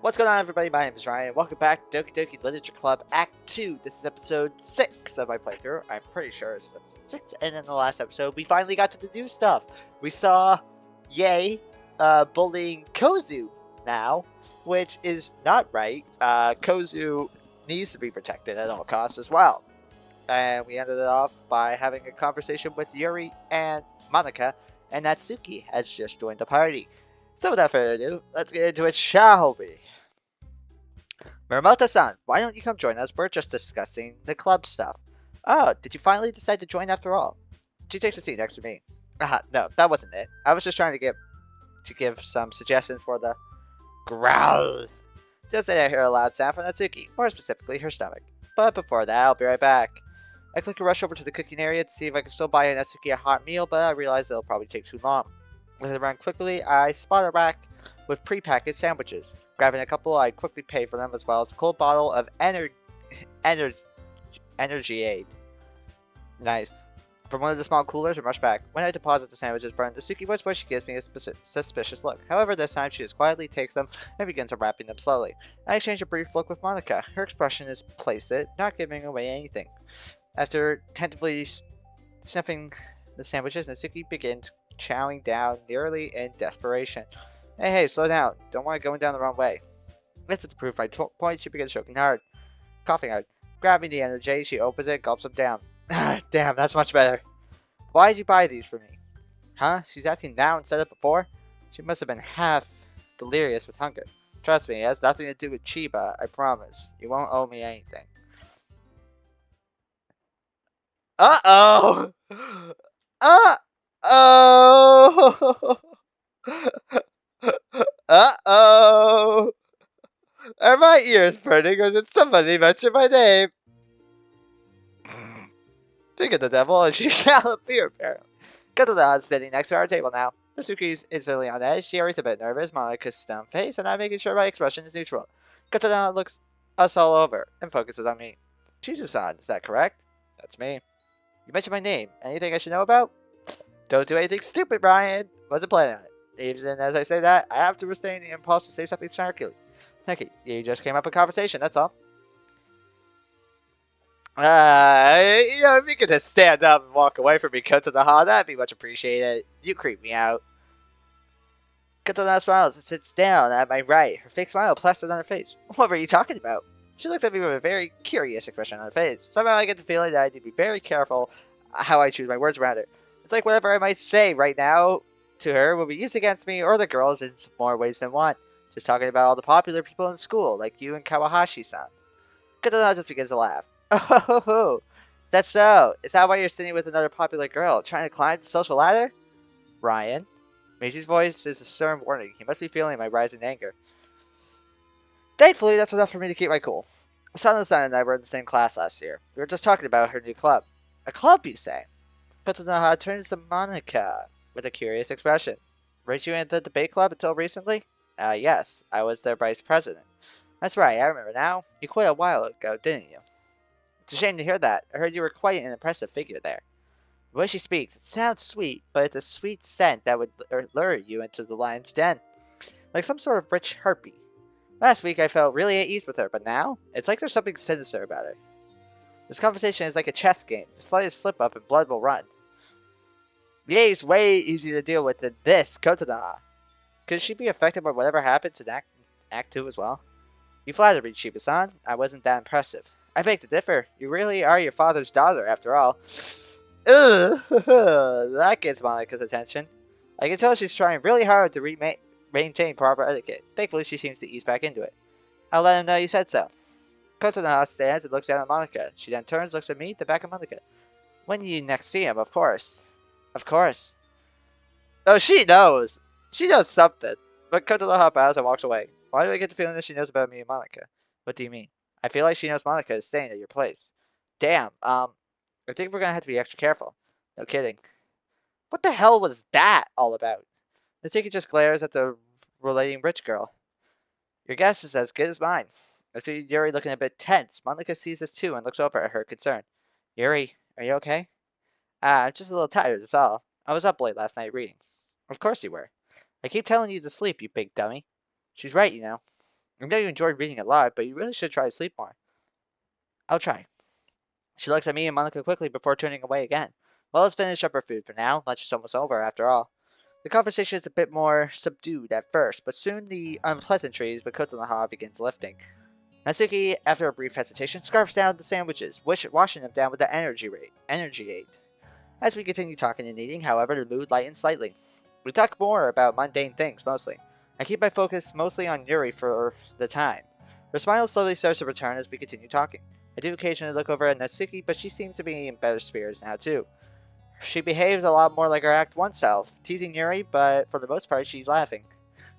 What's going on, everybody? My name is Ryan. Welcome back to Doki Doki Literature Club Act 2. This is episode 6 of my playthrough. I'm pretty sure it's episode 6. And in the last episode, we finally got to the new stuff. We saw YAE bullying Kozu now, which is not right. Kozu needs to be protected at all costs as well. And we ended it off by having a conversation with Yuri and Monica, and Natsuki has just joined the party. So without further ado, let's get into it, shall we? Muramoto-san, why don't you come join us? We're just discussing the club stuff. Oh, did you finally decide to join after all? She takes a seat next to me. No, that wasn't it. I was just trying to give some suggestions for the growls. Just then I hear a loud sound from Natsuki, more specifically her stomach. But before that, I'll be right back. I click a rush over to the cooking area to see if I can still buy Natsuki a hot meal, but I realize it'll probably take too long. As I run quickly, I spot a rack with pre-packaged sandwiches. Grabbing a couple, I quickly pay for them, as well as a cold bottle of energy aid. Nice. From one of the small coolers, I rush back. When I deposit the sandwiches in front of Natsuki, once more she gives me a suspicious look. However, this time she just quietly takes them and begins unwrapping them slowly. I exchange a brief look with Monica. Her expression is placid, not giving away anything. After tentatively sniffing the sandwiches, Natsuki begins chowing down, nearly in desperation. Hey, slow down. Don't want it going down the wrong way. This is to prove my point. She begins choking hard. Coughing hard. Grabbing the energy, she opens it, gulps them down. Damn, that's much better. Why did you buy these for me? Huh? She's asking now instead of before? She must have been half delirious with hunger. Trust me, it has nothing to do with Chiba, I promise. You won't owe me anything. Uh-oh! Uh-oh! Uh-oh! Are my ears burning, or did somebody mention my name? Think of the devil, and she shall appear, apparently. Cut to the odds sitting next to our table now. Natsuki's instantly on edge. Yuri's a bit nervous. Monica's stone face, and I'm making sure my expression is neutral. Cut to the odds looks us all over and focuses on me. Shizu-san, is that correct? That's me. You mentioned my name. Anything I should know about? Don't do anything stupid, Brian. Wasn't planning on it. Even as I say that, I have to restrain the impulse to say something snarky. You just came up in conversation, that's all. If you could just stand up and walk away from me, Kotonoha, that'd be much appreciated. You creep me out. Kotonoha smiles and sits down at my right, her fake smile plastered on her face. What were you talking about? She looked at me with a very curious expression on her face. Somehow I get the feeling that I need to be very careful how I choose my words around her. It's like whatever I might say right now to her will be used against me or the girls in more ways than one. Just talking about all the popular people in school, like you and Kawahashi-san. Kotonoha just begins to laugh. Oh, that's so. Is that why you're sitting with another popular girl, trying to climb the social ladder? Ryan? Meiji's voice is a stern warning. He must be feeling my rising anger. Thankfully, that's enough for me to keep my cool. Sano-san and I were in the same class last year. We were just talking about her new club. A club, you say? Kotonoha turns to Monica with a curious expression. Weren't you in the debate club until recently? Yes. I was their vice president. That's right, I remember now. You quit a while ago, didn't you? It's a shame to hear that. I heard you were quite an impressive figure there. The way she speaks, it sounds sweet, but it's a sweet scent that would lure you into the lion's den. Like some sort of rich harpy. Last week I felt really at ease with her, but now, it's like there's something sinister about her. This conversation is like a chess game. The slightest slip up and blood will run. YAE's way easier to deal with than this, Kotonoha. Could she be affected by whatever happens in Act 2 as well? You flattered me, Chiba-san. I wasn't that impressive. I beg to differ. You really are your father's daughter, after all. Ugh, that gets Monica's attention. I can tell she's trying really hard to maintain proper etiquette. Thankfully, she seems to ease back into it. I'll let him know you said so. Kotonoha stands and looks down at Monica. She then turns, looks at me, then back at Monica. When you next see him, of course. Of course. Oh, she knows. She knows something. But Kotonoha bows and walks away. Why do I get the feeling that she knows about me and Monica? What do you mean? I feel like she knows Monica is staying at your place. Damn, I think we're gonna have to be extra careful. No kidding. What the hell was that all about? Natsuki just glares at the relating rich girl. Your guess is as good as mine. I see Yuri looking a bit tense. Monica sees this too and looks over at her, concerned. Yuri, are you okay? I'm just a little tired, that's all. I was up late last night reading. Of course you were. I keep telling you to sleep, you big dummy. She's right, you know. I know you enjoyed reading a lot, but you really should try to sleep more. I'll try. She looks at me and Monica quickly before turning away again. Well, let's finish up our food for now. Lunch is almost over, after all. The conversation is a bit more subdued at first, but soon the unpleasantries with Kotonoha begins lifting. Natsuki, after a brief hesitation, scarfs down the sandwiches, washing them down with the energy aid. As we continue talking and eating, however, the mood lightens slightly. We talk more about mundane things, mostly. I keep my focus mostly on Yuri for the time. Her smile slowly starts to return as we continue talking. I do occasionally look over at Natsuki, but she seems to be in better spirits now, too. She behaves a lot more like her Act 1 self, teasing Yuri, but for the most part, she's laughing.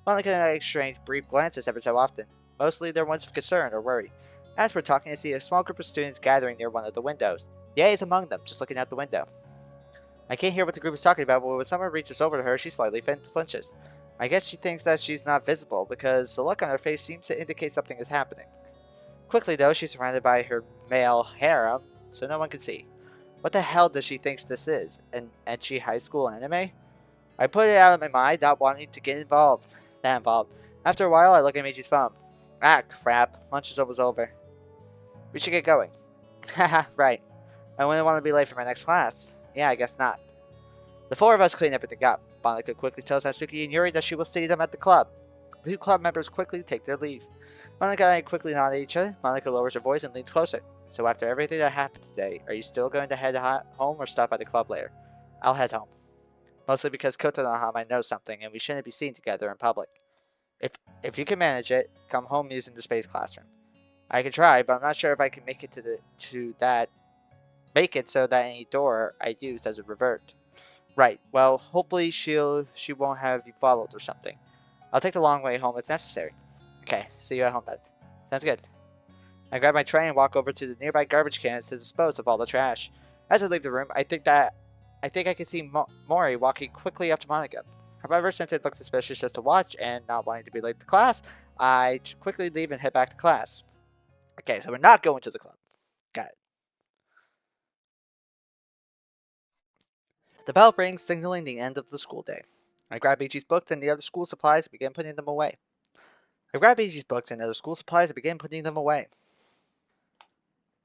Monica and I exchange brief glances every so often. Mostly they're ones of concern or worry. As we're talking, I see a small group of students gathering near one of the windows. YAE is among them, just looking out the window. I can't hear what the group is talking about, but when someone reaches over to her, she slightly flinches. I guess she thinks that she's not visible, because the look on her face seems to indicate something is happening. Quickly, though, she's surrounded by her male harem, so no one can see. What the hell does she think this is? An ecchi high school anime? I put it out of my mind, not wanting to get involved. Not involved. After a while, I look at Michi's phone. Ah, crap. Lunch is almost over. We should get going. Haha, right. I wouldn't want to be late for my next class. Yeah, I guess not. The four of us clean everything up. Monica quickly tells Natsuki and Yuri that she will see them at the club. The two club members quickly take their leave. Monica and I quickly nod at each other. Monica lowers her voice and leans closer. So after everything that happened today, are you still going to head home or stop at the club later? I'll head home. Mostly because Kotonoha might know something and we shouldn't be seen together in public. If if you can manage it, come home using the space classroom. I can try, but I'm not sure if I can make it make it so that any door I use doesn't revert. Right. Well, hopefully she won't have you followed or something. I'll take the long way home if necessary. Okay, see you at home then. Sounds good. I grab my tray and walk over to the nearby garbage cans to dispose of all the trash. As I leave the room, I think I can see Mori walking quickly up to Monica. However, since it looked suspicious just to watch and not wanting to be late to class, I quickly leave and head back to class. Okay, so we're not going to the club. Got it. The bell rings, signaling the end of the school day. I grab Ichi's books and the other school supplies and begin putting them away.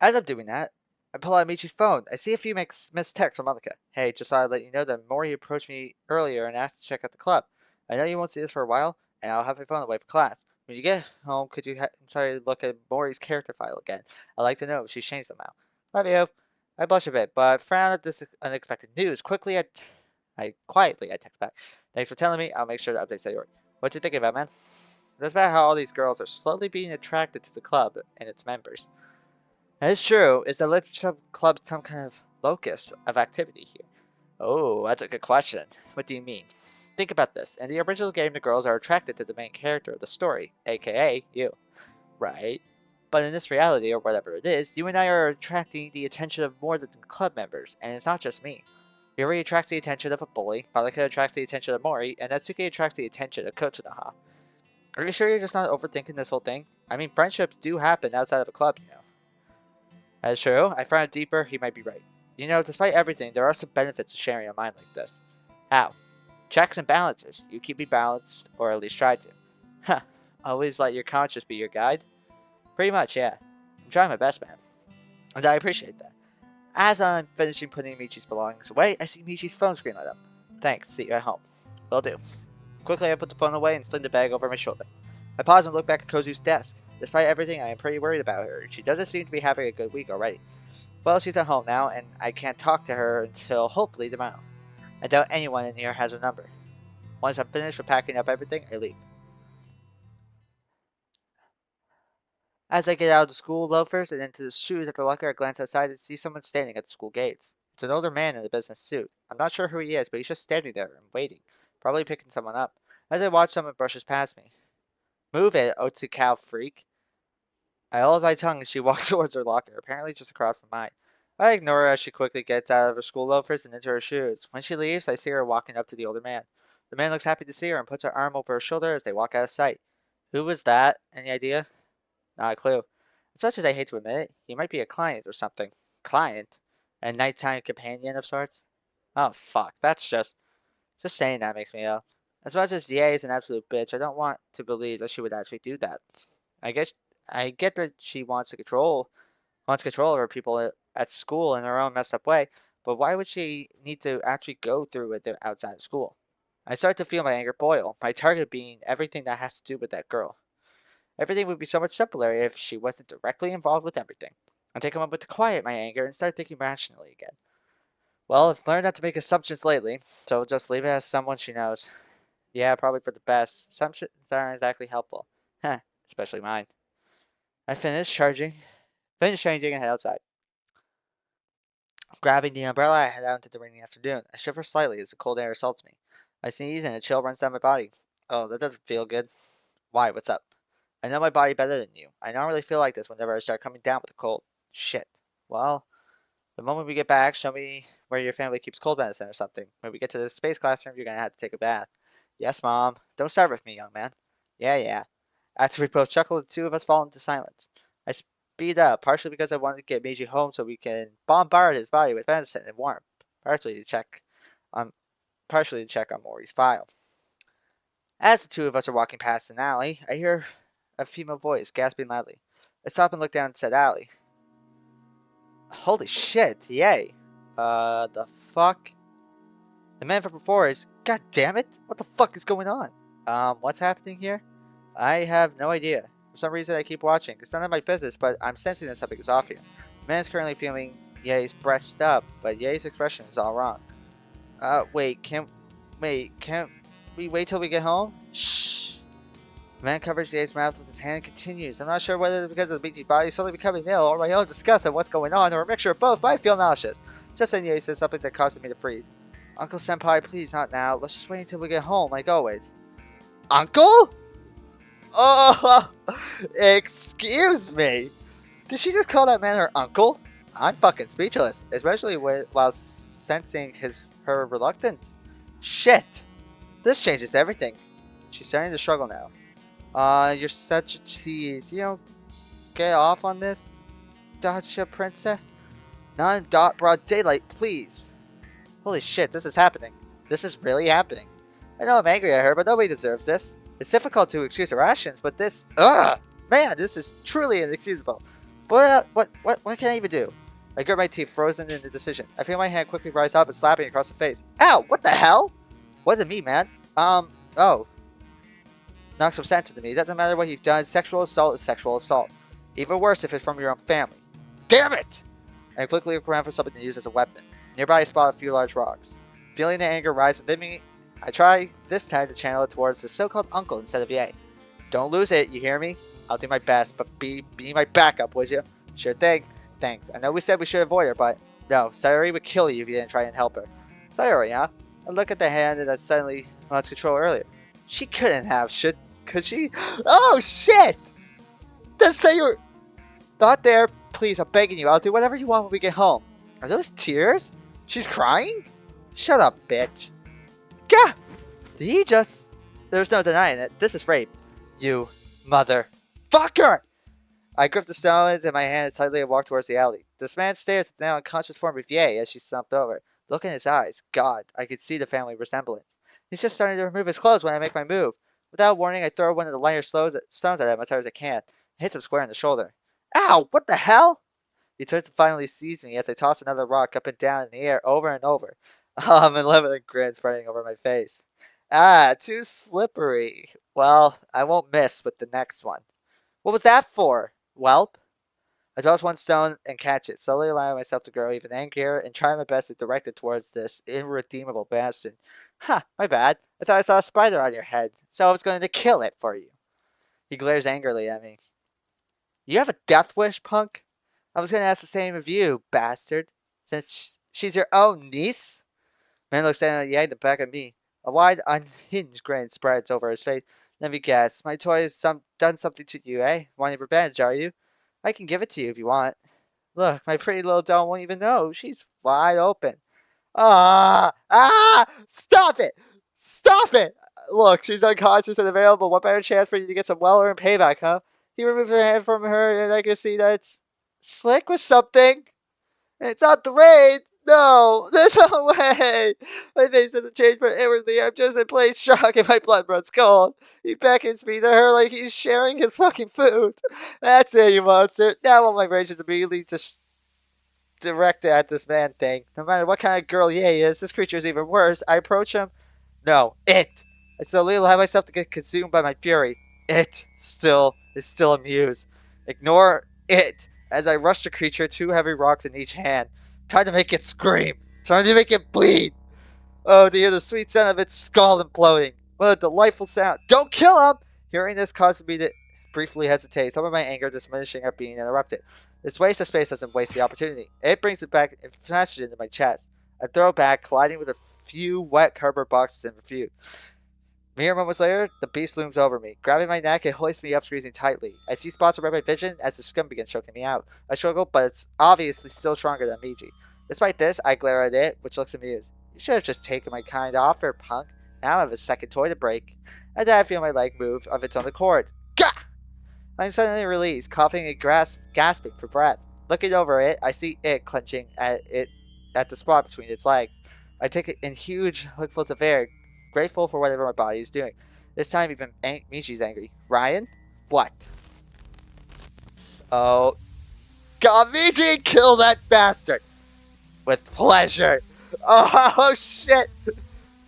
As I'm doing that, I pull out Michi's phone. I see a few missed texts from Monica. Hey, just thought I'd let you know that Mori approached me earlier and asked to check out the club. I know you won't see this for a while, and I'll have my phone away for class. When you get home, could you try to look at Mori's character file again? I'd like to know if she's changed somehow. Love you. I blush a bit, but frown at this unexpected news. I text back. Thanks for telling me. I'll make sure to update Sayori. What you thinking about, man? It's about how all these girls are slowly being attracted to the club and its members. That is true. Is the literature club some kind of locus of activity here? Oh, that's a good question. What do you mean? Think about this. In the original game, the girls are attracted to the main character of the story, aka you. Right? But in this reality, or whatever it is, you and I are attracting the attention of more than club members, and it's not just me. Yuri attracts the attention of a bully, Malika attracts the attention of Mori, and Natsuki attracts the attention of Kotonoha. Are you sure you're just not overthinking this whole thing? I mean, friendships do happen outside of a club, you know. That's true. I frowned deeper, he might be right. You know, despite everything, there are some benefits to sharing a mind like this. How? Checks and balances. You keep me balanced, or at least try to. Huh. Always let your conscience be your guide? Pretty much, yeah. I'm trying my best, man. And I appreciate that. As I'm finishing putting Michi's belongings away, I see Michi's phone screen light up. Thanks, see you at home. Will do. Quickly, I put the phone away and sling the bag over my shoulder. I pause and look back at Kozu's desk. Despite everything, I am pretty worried about her. She doesn't seem to be having a good week already. Well, she's at home now, and I can't talk to her until hopefully tomorrow. I doubt anyone in here has her number. Once I'm finished with packing up everything, I leave. As I get out of the school loafers and into the shoes at the locker, I glance outside and see someone standing at the school gates. It's an older man in a business suit. I'm not sure who he is, but he's just standing there and waiting, probably picking someone up. As I watch, someone brushes past me. Move it, Otsukawa freak. I hold my tongue as she walks towards her locker, apparently just across from mine. I ignore her as she quickly gets out of her school loafers and into her shoes. When she leaves, I see her walking up to the older man. The man looks happy to see her and puts her arm over her shoulder as they walk out of sight. Who was that? Any idea? Not a clue. As much as I hate to admit it, he might be a client or something. Client? A nighttime companion of sorts? Oh, fuck. That's just saying that makes me ill. As much as YAE is an absolute bitch, I don't want to believe that she would actually do that. I guess I get that she wants control over people at school in her own messed up way, but why would she need to actually go through with it outside of school? I start to feel my anger boil, my target being everything that has to do with that girl. Everything would be so much simpler if she wasn't directly involved with everything. I take a moment to quiet my anger and start thinking rationally again. Well, I've learned not to make assumptions lately, so just leave it as someone she knows. Yeah, probably for the best. Assumptions aren't exactly helpful. Heh, especially mine. I finished changing and head outside. Grabbing the umbrella, I head out into the rainy afternoon. I shiver slightly as the cold air assaults me. I sneeze and a chill runs down my body. Oh, that doesn't feel good. Why? What's up? I know my body better than you. I don't really feel like this whenever I start coming down with a cold. Shit. Well, the moment we get back, show me where your family keeps cold medicine or something. When we get to the space classroom, you're gonna have to take a bath. Yes, Mom. Don't start with me, young man. Yeah, yeah. After we both chuckle, the two of us fall into silence. I speed up, partially because I wanted to get Meiji home so we can bombard his body with medicine and warmth, partially to check on Maury's file. As the two of us are walking past an alley, I hear a female voice gasping loudly. I stop and look down and said, "Alley." Holy shit, yay. The fuck? The man from before is, god damn it, what the fuck is going on? What's happening here? I have no idea. For some reason I keep watching. It's none of my business, but I'm sensing that something is off here. The man is currently feeling Ye's breast up, but Ye's expression is all wrong. Can't we wait till we get home? Shh. The man covers Ye's mouth with his hand and continues. I'm not sure whether it's because of the Michi's body suddenly becoming ill or my own disgust at what's going on, or a mixture of both, but I feel nauseous. Just then Ye says something that causes me to freeze. Uncle Senpai, please, not now. Let's just wait until we get home, like always. Uncle? Oh, excuse me. Did she just call that man her uncle? I'm fucking speechless, especially while sensing her reluctance. Shit. This changes everything. She's starting to struggle now. You're such a tease. You don't get off on this, Dacha princess? Not in broad daylight, please. Holy shit, this is happening. This is really happening. I know I'm angry at her, but nobody deserves this. It's difficult to excuse her actions, but this... Ugh! Man, this is truly inexcusable. But what can I even do? I grit my teeth, frozen in indecision. I feel my hand quickly rise up and slap me across the face. Ow! What the hell? Wasn't me, man. Oh. Knock some sense into me. It doesn't matter what you've done. Sexual assault is sexual assault. Even worse if it's from your own family. Damn it! I quickly look around for something to use as a weapon. Nearby I spot a few large rocks. Feeling the anger rise within me, I try this time to channel it towards the so-called uncle instead of Ye. Don't lose it, you hear me? I'll do my best, but be my backup, would you? Sure thing. Thanks. I know we said we should avoid her, but no, Sayori would kill you if you didn't try and help her. Sayori, huh? I look at the hand that suddenly lost control earlier. She couldn't have, could she? Oh shit! Does Sayori... Not there. Please, I'm begging you. I'll do whatever you want when we get home. Are those tears? She's crying? Shut up, bitch. Gah! Did he just... There's no denying it. This is rape. You motherfucker! I grip the stones in my hand tightly and walk towards the alley. This man stares at the now unconscious form of Ye as she slumped over. Look in his eyes. God, I could see the family resemblance. He's just starting to remove his clothes when I make my move. Without warning, I throw one of the lighter stones at him as hard as I can. It hits him square in the shoulder. Ow! What the hell? He turns to finally seize me as I toss another rock up and down in the air over and over. An unlimited grin spreading over my face. Ah, too slippery. Well, I won't miss with the next one. What was that for, whelp? I toss one stone and catch it, slowly allowing myself to grow even angrier and try my best to direct it towards this irredeemable bastard. Ha, my bad. I thought I saw a spider on your head, so I was going to kill it for you. He glares angrily at me. You have a death wish, punk? I was going to ask the same of you, bastard, since she's your own niece? Man looks down at Yang, then back at me. A wide, unhinged grin spreads over his face. Let me guess, my toy has done something to you, eh? Wanting revenge, are you? I can give it to you if you want. Look, my pretty little doll won't even know. She's wide open. Stop it! Stop it! Look, she's unconscious and available. What better chance for you to get some well-earned payback, huh? He removed her hand from her, and I can see that it's slick with something. And it's not the rain. No, there's no way. My face doesn't change, but inwardly I'm just in plain shock and my blood runs cold. He beckons me to her like he's sharing his fucking food. That's it, you monster. Now all my rage is immediately just directed at this man thing. No matter what kind of girl YAE is, this creature is even worse. I approach him. No, it. I slowly allow myself to get consumed by my fury. It is still amused. Ignore it as I rush the creature, two heavy rocks in each hand. Time to make it scream. Time to make it bleed. Oh, to hear the sweet sound of its skull imploding. What a delightful sound. Don't kill him! Hearing this causes me to briefly hesitate, some of my anger diminishing at being interrupted. This waste of space doesn't waste the opportunity. It brings it back and smashes it into my chest. I throw it back, colliding with a few wet cardboard boxes and refute. Mere moments later, the beast looms over me. Grabbing my neck, it hoists me up, squeezing tightly. I see spots around my vision as the scum begins choking me out. I struggle, but it's obviously still stronger than Miji. Despite this, I glare at it, which looks amused. You should have just taken my kind offer, punk. Now I have a second toy to break. And then I feel my leg move of its own accord. Gah! I'm suddenly released, coughing and gasping for breath. Looking over it, I see it clenching at the spot between its legs. I take it in huge lookfuls of air, grateful for whatever my body is doing. This time even Michi's angry. Ryan? What? Oh, God, Michi, kill that bastard! With pleasure. Oh, shit!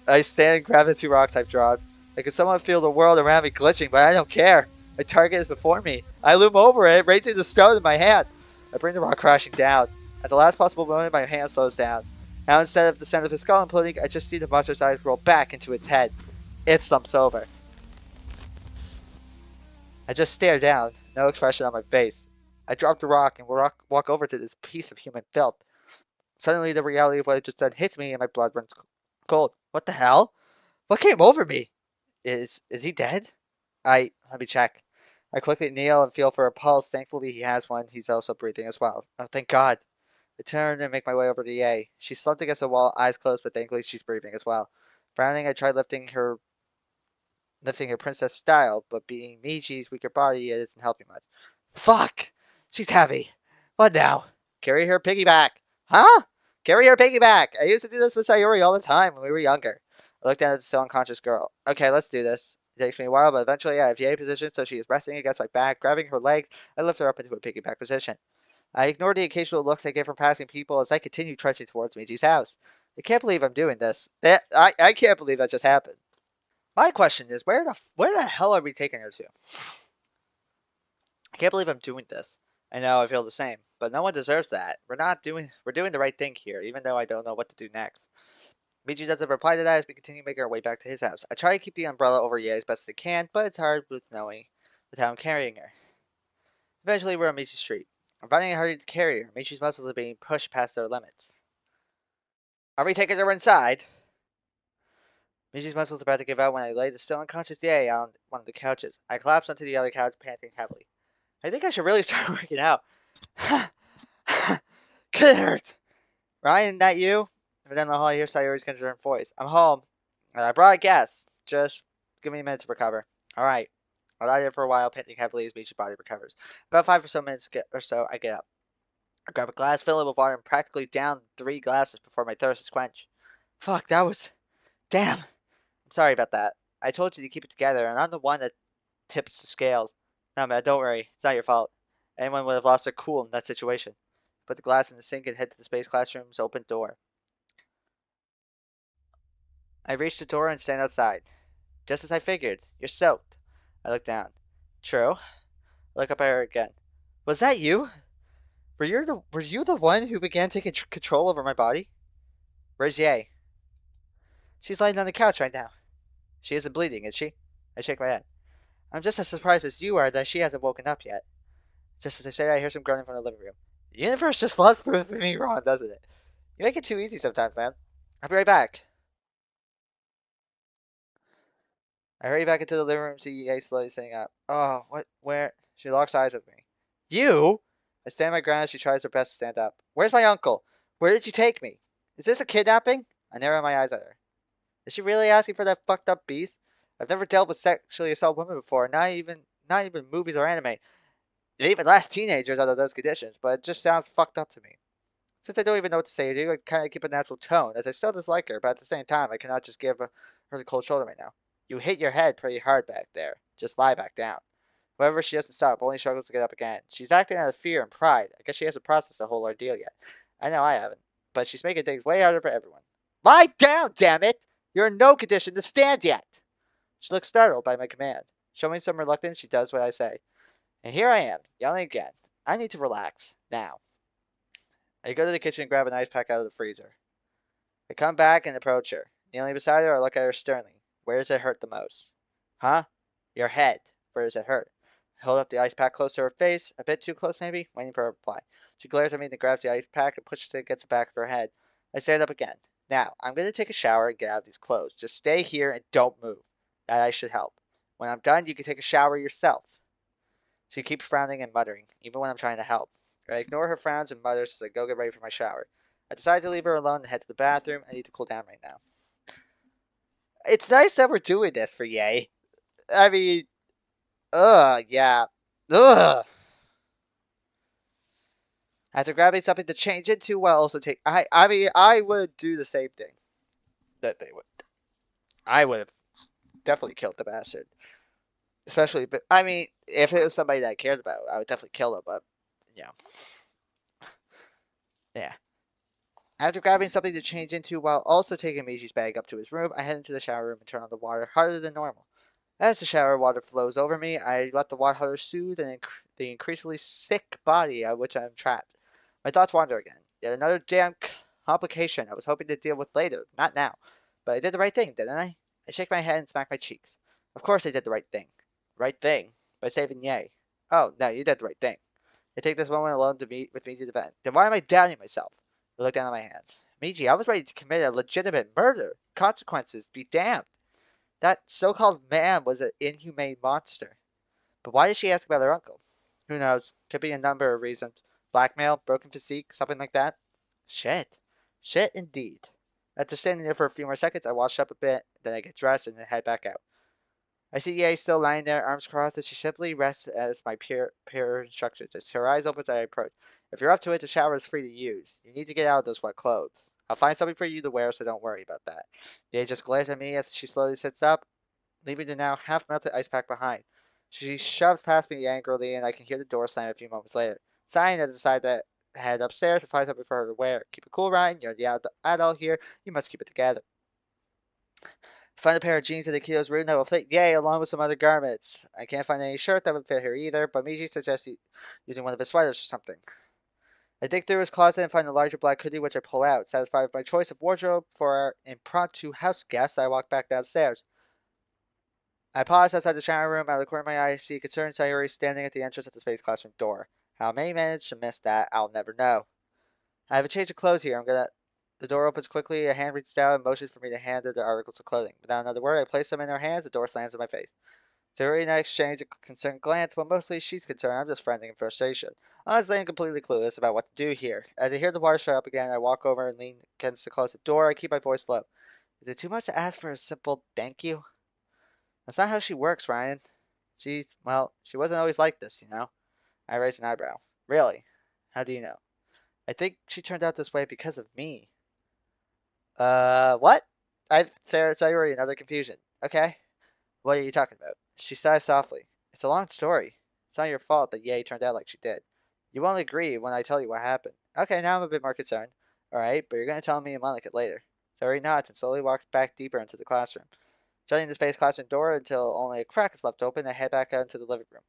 I stand and grab the two rocks I've drawn. I can somewhat feel the world around me glitching, but I don't care. My target is before me. I loom over it, raising the stone in my hand. I bring the rock crashing down. At the last possible moment, my hand slows down. Now, instead of the sound of his skull imploding, I just see the monster's eyes roll back into its head. It slumps over. I just stare down, no expression on my face. I drop the rock and walk over to this piece of human filth. Suddenly, the reality of what I just done hits me and my blood runs cold. What the hell? What came over me? Is he dead? Let me check. I quickly kneel and feel for a pulse. Thankfully, he has one. He's also breathing as well. Oh, thank God. I turn and make my way over to YAE. She's slumped against the wall, eyes closed, but thankfully she's breathing as well. Frowning, I tried lifting her princess style, but being Michi's weaker body, it isn't helping much. Fuck! She's heavy. What now? Carry her piggyback. Huh? Carry her piggyback. I used to do this with Sayori all the time when we were younger. I looked down at the still unconscious girl. Okay, let's do this. It takes me a while, but eventually I have YAE position, so she is resting against my back. Grabbing her legs, I lift her up into a piggyback position. I ignore the occasional looks I get from passing people as I continue trudging towards Michi's house. I can't believe I'm doing this. I can't believe that just happened. My question is, where the hell are we taking her to? I can't believe I'm doing this. I know I feel the same, but no one deserves that. We're doing the right thing here, even though I don't know what to do next. Miju doesn't reply to that as we continue making our way back to his house. I try to keep the umbrella over YAE as best as I can, but it's hard with how I'm carrying her. Eventually, we're on Michi's street. I'm finding it harder to carry her. Michi's muscles are being pushed past their limits. Are we taking her inside? Michi's muscles are about to give out when I lay the still unconscious YAE on one of the couches. I collapse onto the other couch, panting heavily. I think I should really start working out. Could it hurt? Ryan, that you? And then the hall I hear Sayori's concerned voice. I'm home. I brought a guest. Just give me a minute to recover. Alright. I lie there for a while, panting heavily as Michi's body recovers. About 5 or so minutes I get up. I grab a glass, fill it with water, and practically down 3 glasses before my thirst is quenched. Fuck, that was... Damn. I'm sorry about that. I told you to keep it together, and I'm the one that tips the scales. No, man, don't worry. It's not your fault. Anyone would have lost their cool in that situation. Put the glass in the sink and head to the space classroom's open door. I reach the door and stand outside. Just as I figured. You're soaked. I look down. True. I look up at her again. Was that you? Were you the one who began taking control over my body? Where's YAE? She's lying on the couch right now. She isn't bleeding, is she? I shake my head. I'm just as surprised as you are that she hasn't woken up yet. Just as I say that, I hear some groaning from the living room. The universe just loves proving me wrong, doesn't it? You make it too easy sometimes, man. I'll be right back. I hurry back into the living room, see YAE slowly sitting up. Oh, what? Where? She locks eyes with me. You? I stand my ground as she tries her best to stand up. Where's my uncle? Where did you take me? Is this a kidnapping? I narrow my eyes at her. Is she really asking for that fucked up beast? I've never dealt with sexually assault women before, not even movies or anime. It even lasts teenagers under those conditions, but it just sounds fucked up to me. Since I don't even know what to say to you, I kind of keep a natural tone, as I still dislike her, but at the same time, I cannot just give her the cold shoulder right now. You hit your head pretty hard back there. Just lie back down. However, she doesn't stop, only struggles to get up again. She's acting out of fear and pride. I guess she hasn't processed the whole ordeal yet. I know I haven't, but she's making things way harder for everyone. Lie down, damn it! You're in no condition to stand yet! She looks startled by my command. Showing some reluctance, she does what I say. And here I am, yelling again. I need to relax. Now. I go to the kitchen and grab an ice pack out of the freezer. I come back and approach her. Kneeling beside her, I look at her sternly. Where does it hurt the most? Huh? Your head. Where does it hurt? I hold up the ice pack close to her face, a bit too close maybe, waiting for a reply. She glares at me and grabs the ice pack and pushes it against the back of her head. I stand up again. Now, I'm going to take a shower and get out of these clothes. Just stay here and don't move. That I should help. When I'm done, you can take a shower yourself. She keeps frowning and muttering, even when I'm trying to help. I ignore her frowns and mutters as I go get ready for my shower. I decide to leave her alone and head to the bathroom. I need to cool down right now. It's nice that we're doing this for YAE. I mean, yeah. Ugh. After grabbing something to change into, while also take. I mean, I would do the same thing that they would. I would have definitely killed the bastard. Especially, but I mean, if it was somebody that I cared about, I would definitely kill them. But yeah, yeah. After grabbing something to change into while also taking Miji's bag up to his room, I head into the shower room and turn on the water harder than normal. As the shower water flows over me, I let the water soothe the increasingly sick body at which I am trapped. My thoughts wander again. Yet another damn complication I was hoping to deal with later, not now. But I did the right thing, didn't I? I shake my head and smack my cheeks. Of course I did the right thing. Right thing? By saving YAE. Oh, no, you did the right thing. I take this moment alone to meet with Miji to vent. Then why am I doubting myself? I look down at my hands. Miji, I was ready to commit a legitimate murder. Consequences be damned. That so-called man was an inhumane monster. But why did she ask about her uncle? Who knows? Could be a number of reasons. Blackmail, broken physique, something like that. Shit. Shit indeed. After standing there for a few more seconds, I wash up a bit, then I get dressed and then head back out. I see YAE still lying there, arms crossed, as she simply rests as my peer instructions. As her eyes open as I approach. If you're up to it, the shower is free to use. You need to get out of those wet clothes. I'll find something for you to wear, so don't worry about that. YAE just glares at me as she slowly sits up, leaving the now half-melted ice pack behind. She shoves past me angrily, and I can hear the door slam a few moments later. Sighing, I decide to head upstairs to find something for her to wear. Keep it cool, Ryan. You're the adult here. You must keep it together. Find a pair of jeans in the kiddo's room that will fit YAE along with some other garments. I can't find any shirt that would fit her either, but Miji suggests using one of his sweaters or something. I dig through his closet and find a larger black hoodie which I pull out. Satisfied with my choice of wardrobe for our impromptu house guests, I walk back downstairs. I pause outside the shower room. Out of the corner of my eye, I see a concerned Sayuri standing at the entrance of the space classroom door. How May managed to miss that, I'll never know. I have a change of clothes here. The door opens quickly. A hand reaches out and motions for me to hand her the articles of clothing. Without another word, I place them in her hands. The door slams in my face. Sayuri and I exchange a concerned glance, but mostly she's concerned. I'm just fretting in frustration. Honestly, I'm completely clueless about what to do here. As I hear the water shut up again, I walk over and lean against the closet door. I keep my voice low. Is it too much to ask for a simple thank you? That's not how she works, Ryan. She wasn't always like this, you know? I raise an eyebrow. Really? How do you know? I think she turned out this way because of me. What? Sayuri, another confusion. Okay. What are you talking about? She sighs softly. It's a long story. It's not your fault that YAE turned out like she did. You won't agree when I tell you what happened. Okay, now I'm a bit more concerned. Alright, but you're gonna tell me and Monica later. Sayuri nods and slowly walks back deeper into the classroom. Shutting the space classroom door until only a crack is left open, I head back out into the living room.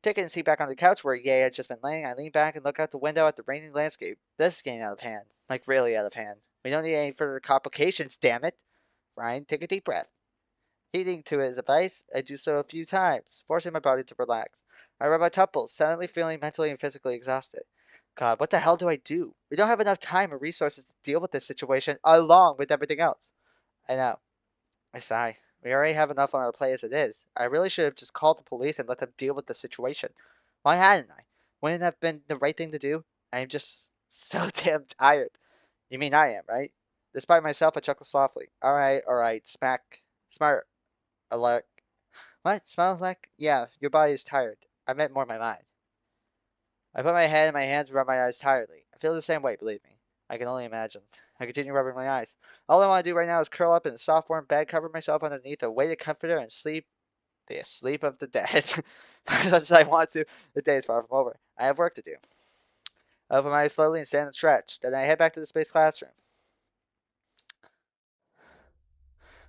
Taking a seat back on the couch where YAE had just been laying, I lean back and look out the window at the raining landscape. This is getting out of hand. Like, really out of hand. We don't need any further complications, damn it! Ryan, take a deep breath. Heeding to his advice, I do so a few times, forcing my body to relax. I rub my temples, suddenly feeling mentally and physically exhausted. God, what the hell do I do? We don't have enough time or resources to deal with this situation, along with everything else. I know. I sigh. We already have enough on our plate as it is. I really should have just called the police and let them deal with the situation. Why hadn't I? Wouldn't it have been the right thing to do? I am just so damn tired. You mean I am, right? Despite myself, I chuckle softly. Alright, smack. Smart. Alert. What? Smells like? Yeah, your body is tired. I meant more my mind. I put my head in my hands and rub my eyes tiredly. I feel the same way, believe me. I can only imagine. I continue rubbing my eyes. All I want to do right now is curl up in a soft warm bed, cover myself underneath a weighted comforter, and sleep the sleep of the dead. As much as I want to, the day is far from over. I have work to do. I open my eyes slowly and stand and stretch. Then I head back to the space classroom.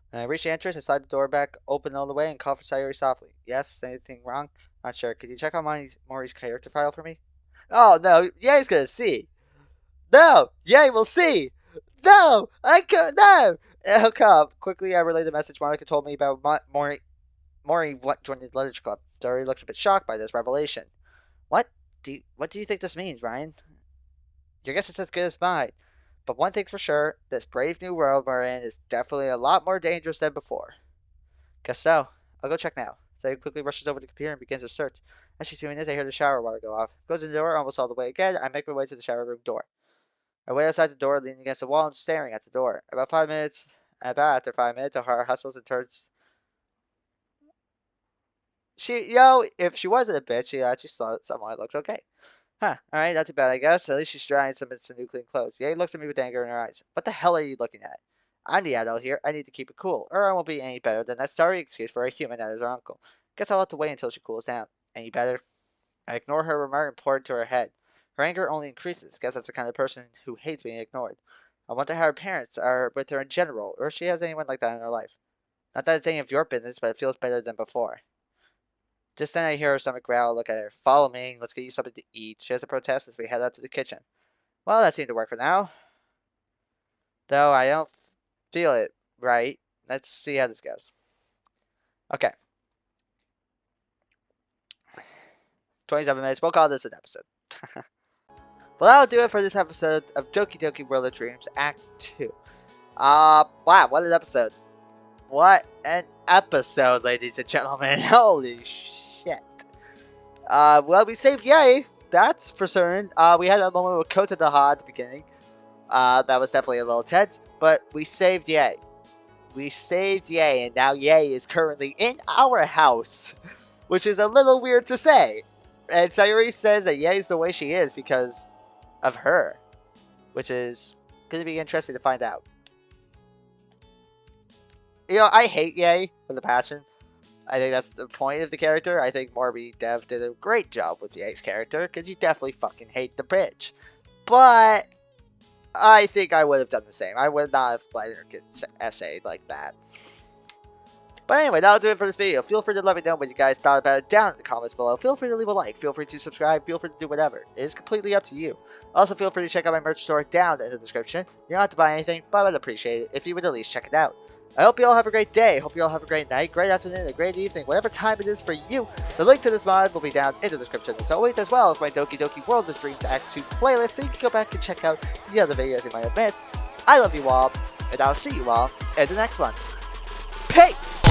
When I reach the entrance, I slide the door back open all the way and call for Sayuri softly. Yes, anything wrong? Not sure. Could you check on Mori's character file for me? Oh no, Yae's gonna see. No, Yae will see. No, I could no. Oh come. Quickly I relay the message Monica told me about Mori joined the literature club. Sayuri looks a bit shocked by this revelation. What what do you think this means, Ryan? Your guess is as good as mine. But one thing's for sure, this brave new world we're in is definitely a lot more dangerous than before. Guess so. I'll go check now. Sayuri quickly rushes over to the computer and begins to search. As she's doing this, I hear the shower water go off. Goes in the door almost all the way again. I make my way to the shower room door. I wait outside the door, leaning against the wall and staring at the door. About after 5 minutes, O'Hara hustles and turns. If she wasn't a bitch, she actually somewhat looks okay. Huh, alright, not too bad, I guess. At least she's drying some new clean clothes. Yae looks at me with anger in her eyes. What the hell are you looking at? I'm the adult here. I need to keep it cool, or I won't be any better than that starry excuse for a human that is her uncle. Guess I'll have to wait until she cools down. Any better? I ignore her remark and pour it into her head. Her anger only increases. Guess that's the kind of person who hates being ignored. I wonder how her parents are with her in general, or if she has anyone like that in her life. Not that it's any of your business, but it feels better than before. Just then I hear her stomach growl. Look at her. Follow me. Let's get you something to eat. She has a protest as we head out to the kitchen. Well, that seemed to work for now. Though I don't feel it right. Let's see how this goes. Okay. 27 minutes. We'll call this an episode. Well, that'll do it for this episode of Doki Doki World of Dreams Act 2. Wow, what an episode. What an episode, ladies and gentlemen. Holy shit. Well, we saved Yae. That's for certain. We had a moment with Kota Daha at the beginning. That was definitely a little tense, but we saved Yae. We saved Yae, and now Yae is currently in our house, which is a little weird to say. And Sayuri says that Yae is the way she is because of her, which is going to be interesting to find out. I hate Yae with a passion. I think that's the point of the character. I think Morbi Dev did a great job with Yae's character, because you definitely fucking hate the bitch. But I think I would have done the same. I would not have let her get essayed like that. But anyway, that'll do it for this video. Feel free to let me know what you guys thought about it down in the comments below. Feel free to leave a like. Feel free to subscribe. Feel free to do whatever. It is completely up to you. Also, feel free to check out my merch store down in the description. You don't have to buy anything, but I would appreciate it if you would at least check it out. I hope you all have a great day. Hope you all have a great night, great afternoon, a great evening, whatever time it is for you. The link to this mod will be down in the description as always, as well as my Doki Doki World of Dreams Act 2 playlist, so you can go back and check out the other videos you might have missed. I love you all, and I'll see you all in the next one. Peace!